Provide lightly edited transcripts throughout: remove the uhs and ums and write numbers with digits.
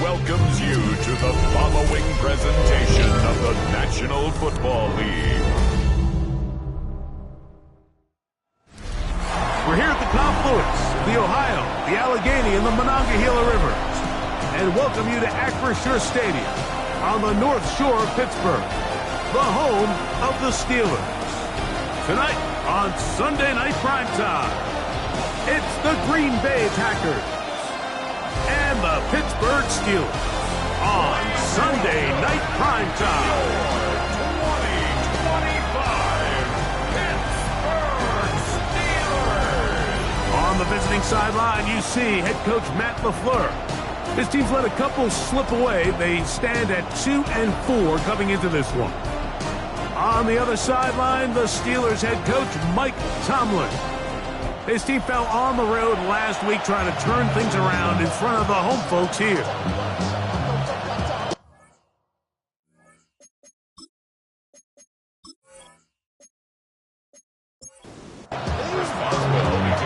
Welcomes you to the following presentation of the National Football League. We're here at the confluence of the Ohio, the Allegheny, and the Monongahela Rivers, and welcome you to Acrisure Stadium on the North Shore of Pittsburgh, the home of the Steelers. Tonight on Sunday Night Primetime, it's the Green Bay Packers and the Pittsburgh Steelers on Sunday Night Primetime. 2025 Pittsburgh Steelers. On the visiting sideline, you see head coach Matt LaFleur. His team's let a couple slip away. They stand at 2-4 coming into this one. On the other sideline, the Steelers head coach Mike Tomlin. His team fell on the road last week trying to turn things around in front of the home folks here.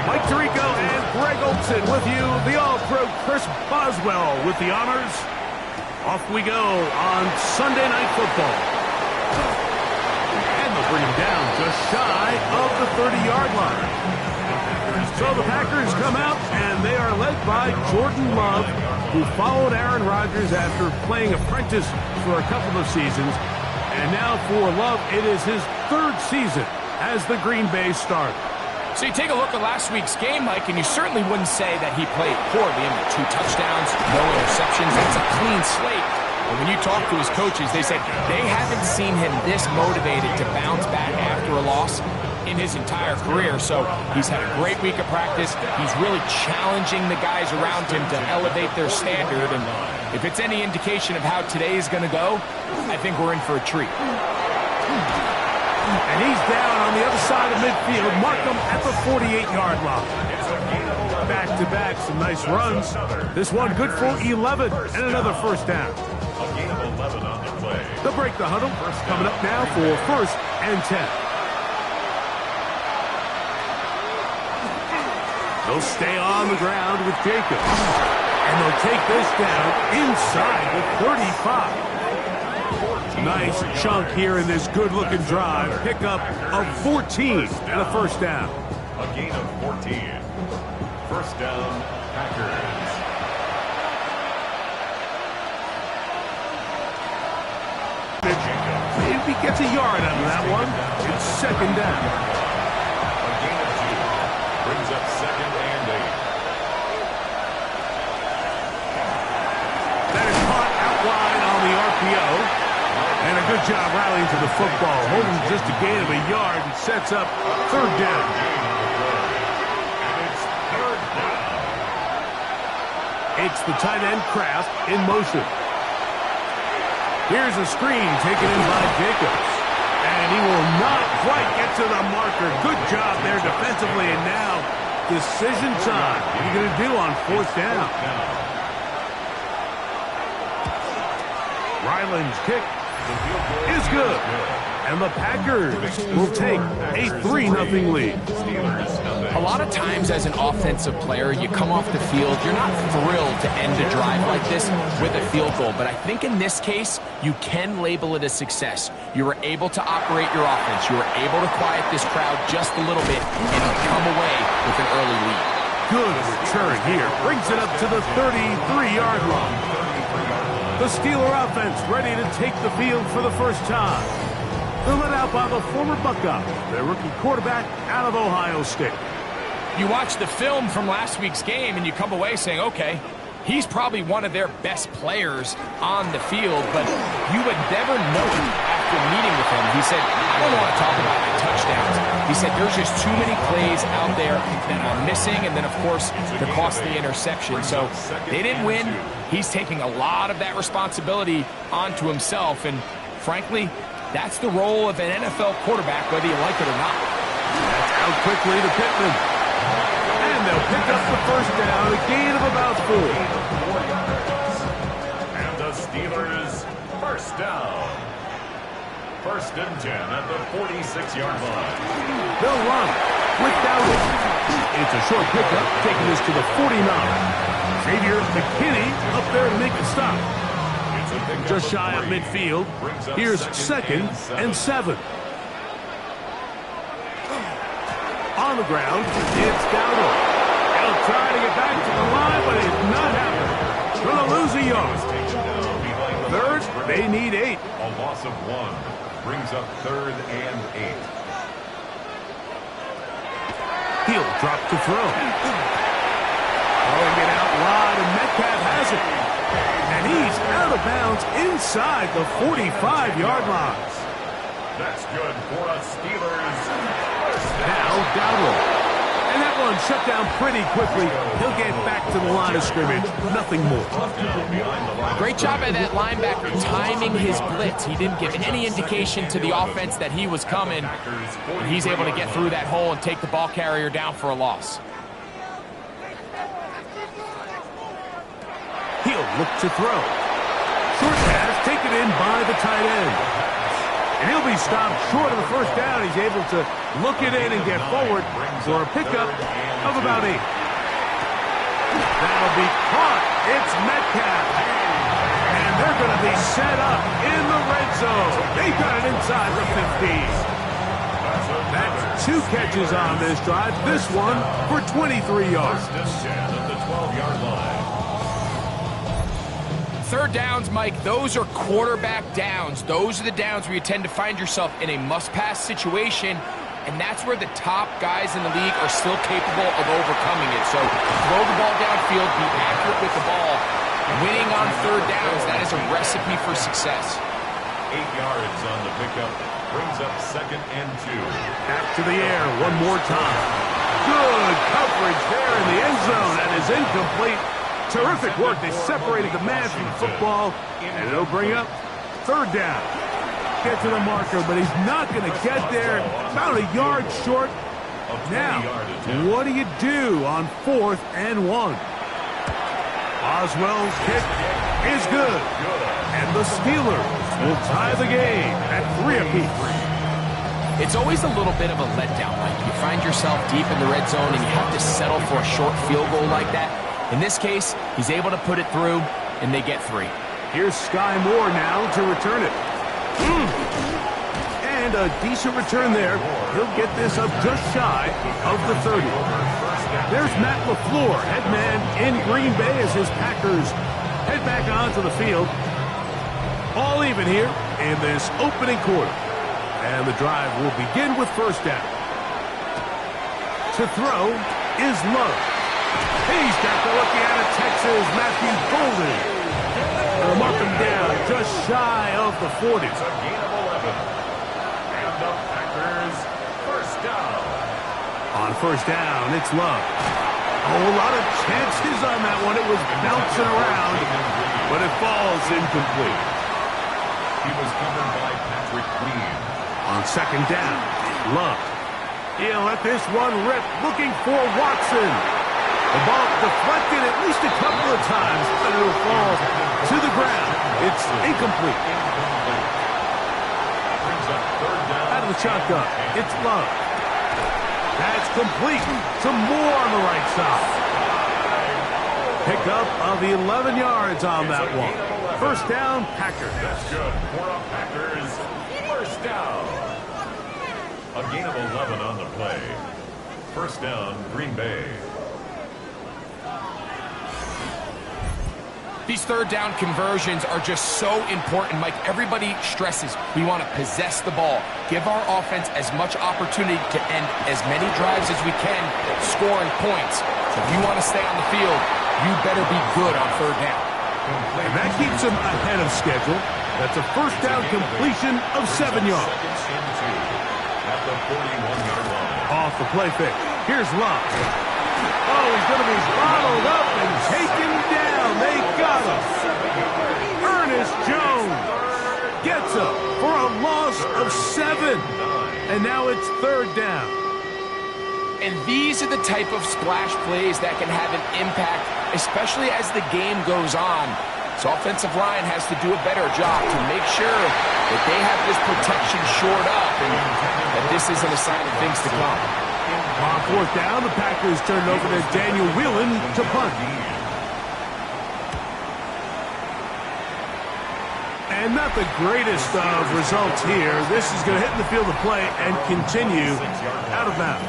Mike Tirico and Greg Olson with you. The All-Pro Chris Boswell with the honors. Off we go on Sunday Night Football. And they'll bring him down just shy of the 30-yard line. So the Packers come out, and they are led by Jordan Love, who followed Aaron Rodgers after playing apprentice for a couple of seasons. And now for Love, it is his third season as the Green Bay starter. So you take a look at last week's game, Mike, and you certainly wouldn't say that he played poorly. I mean, 2 touchdowns, no interceptions. That's a clean slate. And when you talk to his coaches, they say they haven't seen him this motivated to bounce back after a loss in his entire career. So he's had a great week of practice. He's really challenging the guys around him to elevate their standard. And if it's any indication of how today is going to go, I think we're in for a treat. And he's down on the other side of midfield. Mark him at the 48-yard line. Back-to-back, some nice runs. This one good for 11 and another first down. A gain of 11 on the play. They'll break the huddle. Coming up now for 1st and 10. They'll stay on the ground with Jacobs. And they'll take this down inside the 35. Nice chunk here in this good-looking drive. Pickup of 14 and a first down. A gain of 14. First down, Packers. If he gets a yard out of that one, it's second down. A gain of 2. Brings up 2nd and 8. That is caught out wide on the RPO. And a good job rallying to the football. Holding just a gain of a yard and sets up 3rd down. And it's 3rd down. It's the tight end Kraft in motion. Here's a screen taken in by Jacobs. And he will not quite get to the marker. Good job there defensively. And now decision time. What are you going to do on 4th down? Ryland's kick is good. And the Packers will take a 3-0 lead. A lot of times as an offensive player, you come off the field, you're not thrilled to end a drive like this with a field goal. But I think in this case, you can label it a success. You were able to operate your offense. You were able to quiet this crowd just a little bit and come away with an early lead. Good return here. Brings it up to the 33-yard line. The Steeler offense ready to take the field for the first time. They're led out by the former Buckeye, their rookie quarterback out of Ohio State. You watch the film from last week's game and you come away saying, okay, he's probably one of their best players on the field, but you would never know it after meeting with him. He said, I don't want to talk about the touchdowns. He said, there's just too many plays out there that I'm missing, and then, of course, the costly interception. So they didn't win. He's taking a lot of that responsibility onto himself, and frankly, that's the role of an NFL quarterback, whether you like it or not. That's out quickly to Pittman. And they'll pick up the first down, a gain of about 4. And the Steelers, first down. First and 10 at the 46-yard line. They'll run without it. It's a short pickup, taking this to the 49. Xavier McKinney up there to make a stop. Just shy of midfield. Here's second and 7. On the ground, it's Dowdle. He'll try to get back to the line, but it's not happening. Going to lose a yard. Third, they need 8. A loss of 1 brings up third and 8. He'll drop to throw. Throwing it out wide, and Metcalf has it. And he's out of bounds inside the 45-yard line. That's good for a Steelers. Now Dowdle. And that one shut down pretty quickly. He'll get back to the line of scrimmage. Nothing more. Great job by that linebacker timing his blitz. He didn't give any indication to the offense that he was coming. And he's able to get through that hole and take the ball carrier down for a loss. He'll look to throw. Short pass taken in by the tight end. And he'll be stopped short of the first down. He's able to look it in and get forward for a pickup of about 8. That'll be caught. It's Metcalf. And they're going to be set up in the red zone. They got it inside the 15. That's 2 catches on this drive. This one for 23 yards. At the 12-yard line. Third downs, Mike, those are quarterback downs. Those are the downs where you tend to find yourself in a must-pass situation, and that's where the top guys in the league are still capable of overcoming it. So throw the ball downfield, be accurate with the ball. Winning on third downs, that is a recipe for success. 8 yards on the pickup brings up second and 2. Back to the air one more time. Good coverage there in the end zone. That is incomplete. Terrific work. They separated the man from the football, and it'll bring up third down. Get to the marker, but he's not going to get there. About a yard short. Now, what do you do on 4th and 1? Oswell's kick is good, and the Steelers will tie the game at 3 apiece. It's always a little bit of a letdown, Mike. You find yourself deep in the red zone, and you have to settle for a short field goal like that. In this case, he's able to put it through, and they get 3. Here's Sky Moore now to return it. And a decent return there. He'll get this up just shy of the 30. There's Matt LaFleur, head man in Green Bay as his Packers head back onto the field. All even here in this opening quarter. And the drive will begin with first down. To throw is Love. He's got the looking out of Texas, Matthew Golden. They'll mark him down just shy of the 40. It's a gain of 11. And the Packers first down. On first down, it's Love. Oh, a lot of chances on that one. It was bouncing around, but it falls incomplete. He was covered by Patrick Queen. On second down, Love. He'll let this one rip, looking for Watson. The ball deflected at least a couple of times, but it'll fall to the ground. It's incomplete. Out of the shotgun, it's Love. That's complete. Some more on the right side. Pickup of 11 yards on that one. First down, Packers. That's good for a Packers first down. A gain of 11 on the play. First down, Green Bay. These third down conversions are just so important, Mike. Everybody stresses we want to possess the ball, give our offense as much opportunity to end as many drives as we can, scoring points. So if you want to stay on the field, you better be good on third down. And that keeps him ahead of schedule. That's a first down completion of 7 yards. At the 41-yard line. Off the play fake. Here's Love. Oh, he's going to be bottled up and taken down. They got him. Ernest Jones gets up for a loss of 7. And now it's third down. And these are the type of splash plays that can have an impact, especially as the game goes on. So offensive line has to do a better job to make sure that they have this protection shored up and that this isn't a sign of things to come. On fourth down, the Packers turned over to Daniel Whelan to punt. And not the greatest of results here. This is going to hit in the field of play and continue out of bounds.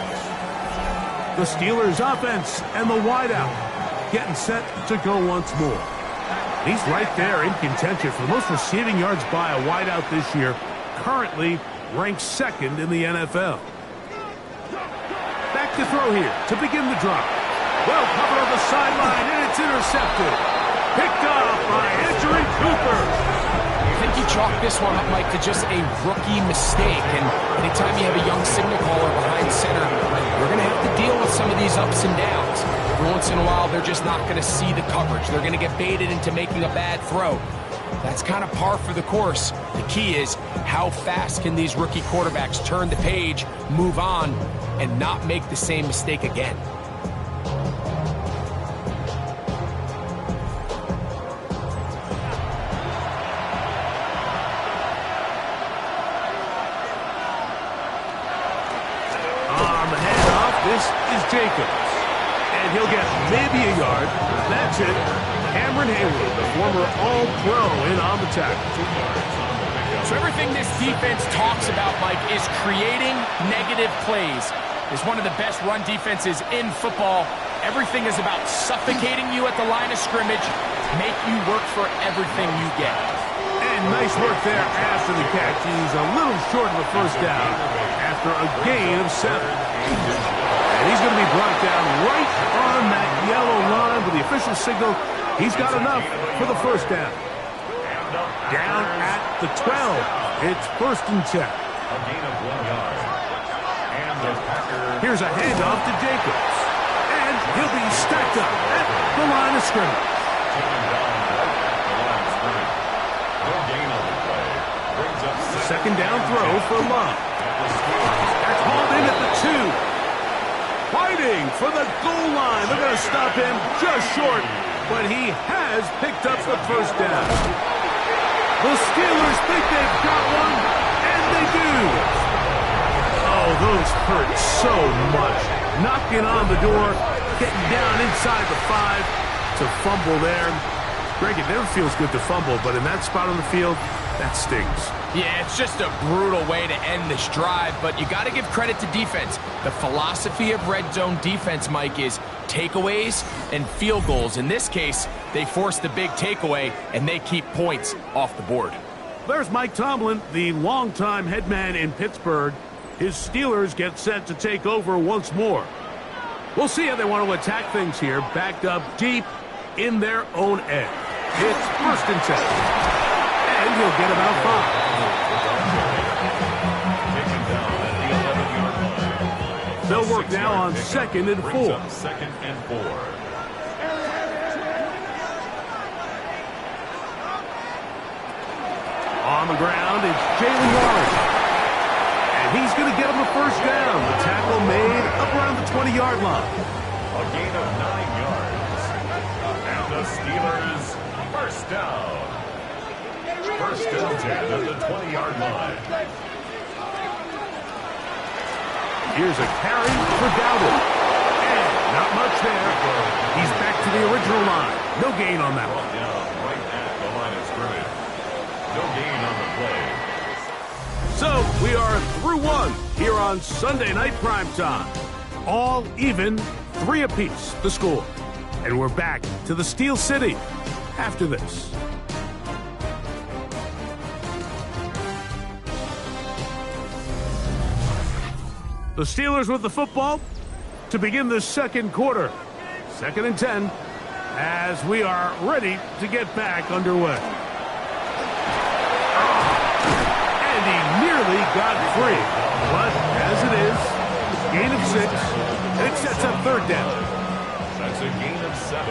The Steelers offense and the wideout getting set to go once more. He's right there in contention for the most receiving yards by a wideout this year, currently ranked second in the NFL. Back to throw here to begin the drive. Well covered on the sideline, and it's intercepted. Picked up by Edgerrin Cooper. I think you chalk this one up, Mike, to just a rookie mistake. And anytime you have a young signal caller behind center, we're going to have to deal with some of these ups and downs. Every once in a while, they're just not going to see the coverage. They're going to get baited into making a bad throw. That's kind of par for the course. The key is how fast can these rookie quarterbacks turn the page, move on, and not make the same mistake again. Jacobs, and he'll get maybe a yard. That's it. Cameron Hayward, the former All-Pro, in on the tackle. So everything this defense talks about, Mike, is creating negative plays. It's one of the best run defenses in football. Everything is about suffocating you at the line of scrimmage, make you work for everything you get. And nice work there after the catch. He's a little short of the first down after a gain of 7. And he's going to be brought down right on that yellow line with the official signal. He's got enough for the first down. Down at the 12. It's 1st and 10. A gain of 1 yard. And the Packers. Here's a handoff to Jacobs. And he'll be stacked up at the line of scrimmage. No gain on the play. Brings up 2nd down throw for Love. That's hauled in at the 2. Fighting for the goal line. They're going to stop him just short, but he has picked up the first down. The Steelers think they've got one, and they do. Oh, those hurt so much. Knocking on the door, getting down inside the 5. It's a fumble there. Greg, it never feels good to fumble, but in that spot on the field, that stings. Yeah, it's just a brutal way to end this drive, but you got to give credit to defense. The philosophy of red zone defense, Mike, is takeaways and field goals. In this case, they force the big takeaway, and they keep points off the board. There's Mike Tomlin, the longtime head man in Pittsburgh. His Steelers get set to take over once more. We'll see how they want to attack things here, backed up deep in their own end. It's 1st and 10. And he'll get about 5. They'll work now on 2nd and 4. 2nd and 4. On the ground, it's Jalen Warren. And he's going to get him a first down. The tackle made up around the 20-yard line. A gain of 9 yards. And the Steelers, first down. 1st and 10 at the 20-yard line. Here's a carry for Dowdle. And not much there. He's back to the original line. No gain on that one. Down right at the line of scrimmage. No gain on the play. So we are through 1 here on Sunday Night Primetime. All even, 3 apiece, the score. And we're back to the Steel City after this. The Steelers with the football to begin the 2nd quarter. 2nd and 10 as we are ready to get back underway. And he nearly got free. But as it is, gain of 6, and it sets up 3rd down. That's a gain of 7.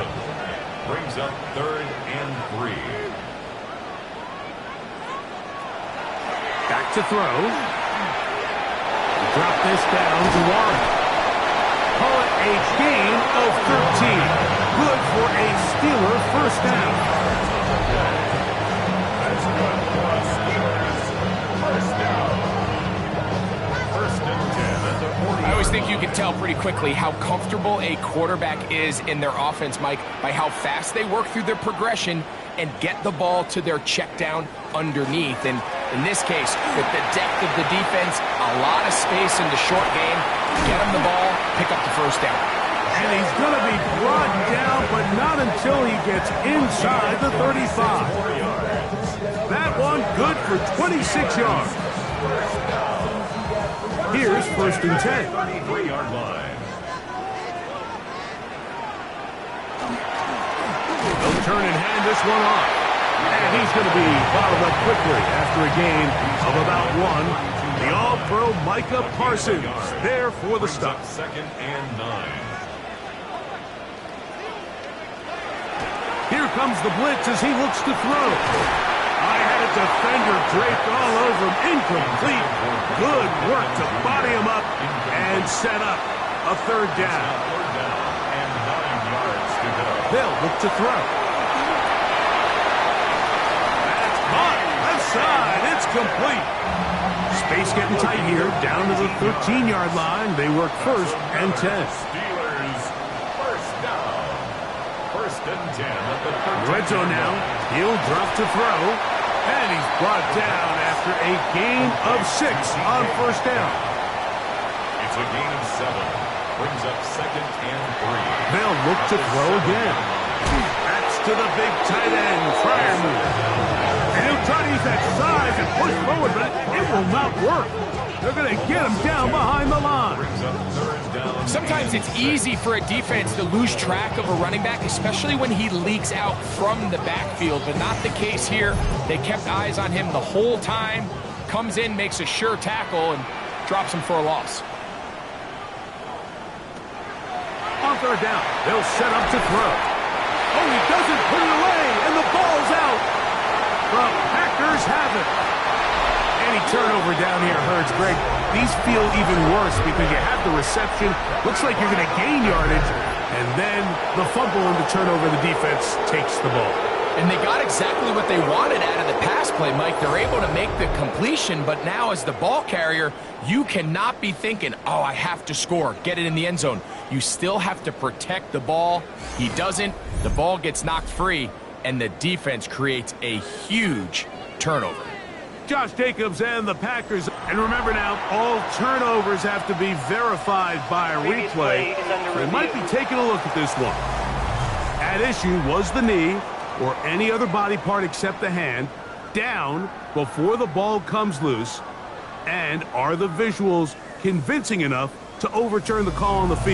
Brings up 3rd and 3. Back to throw. Drop this down to Warren. first down. That's good for the Steelers. First down. First and 10 at the 40. I always think you can tell pretty quickly how comfortable a quarterback is in their offense, Mike, by how fast they work through their progression and get the ball to their check down underneath. And in this case, with the depth of the defense, a lot of space in the short game, get him the ball, pick up the first down. And he's going to be brought down, but not until he gets inside the 35. That one good for 26 yards. Here's first and 10. 33-yard line. They'll turn and hand this one off. And he's going to be bottled up quickly after a gain of about one. The all-pro Micah Parsons there for the stop. Second and 9. Here comes the blitz as he looks to throw. I had a defender draped all over him. Incomplete. Good work to body him up and set up a third down. Third down and 9 yards to go. They'll look to throw. That's caught. Left side. It's complete. Space getting tight here. Down to the 13-yard line. They work first and 10. Steelers first down. First and 10 at the 13. Red zone now. He'll drop to throw. And he's brought down after a gain of 6 on first down. It's a gain of 7. Brings up second and 3. They'll look to throw again. That's to the big tight end, Fryermuth. And he'll try to use that size and push forward, but it will not work. They're going to get him down behind the line. Brings up third down. Sometimes it's easy for a defense to lose track of a running back, especially when he leaks out from the backfield, but not the case here. They kept eyes on him the whole time. Comes in, makes a sure tackle, and drops him for a loss. On third down, they'll set up to throw. Oh, he doesn't put it away, and the ball's out. The Packers have it. Any turnover down here hurts, Greg. These feel even worse because you have the reception. Looks like you're going to gain yardage, and then the fumble and the turnover, the defense takes the ball. And they got exactly what they wanted out of the pass play, Mike. They're able to make the completion, but now as the ball carrier, you cannot be thinking, oh, I have to score, get it in the end zone. You still have to protect the ball. He doesn't. The ball gets knocked free, and the defense creates a huge turnover. Josh Jacobs and the Packers. And remember now, all turnovers have to be verified by a replay. They might be taking a look at this one. At issue was the knee or any other body part except the hand down before the ball comes loose. And are the visuals convincing enough to overturn the call on the field?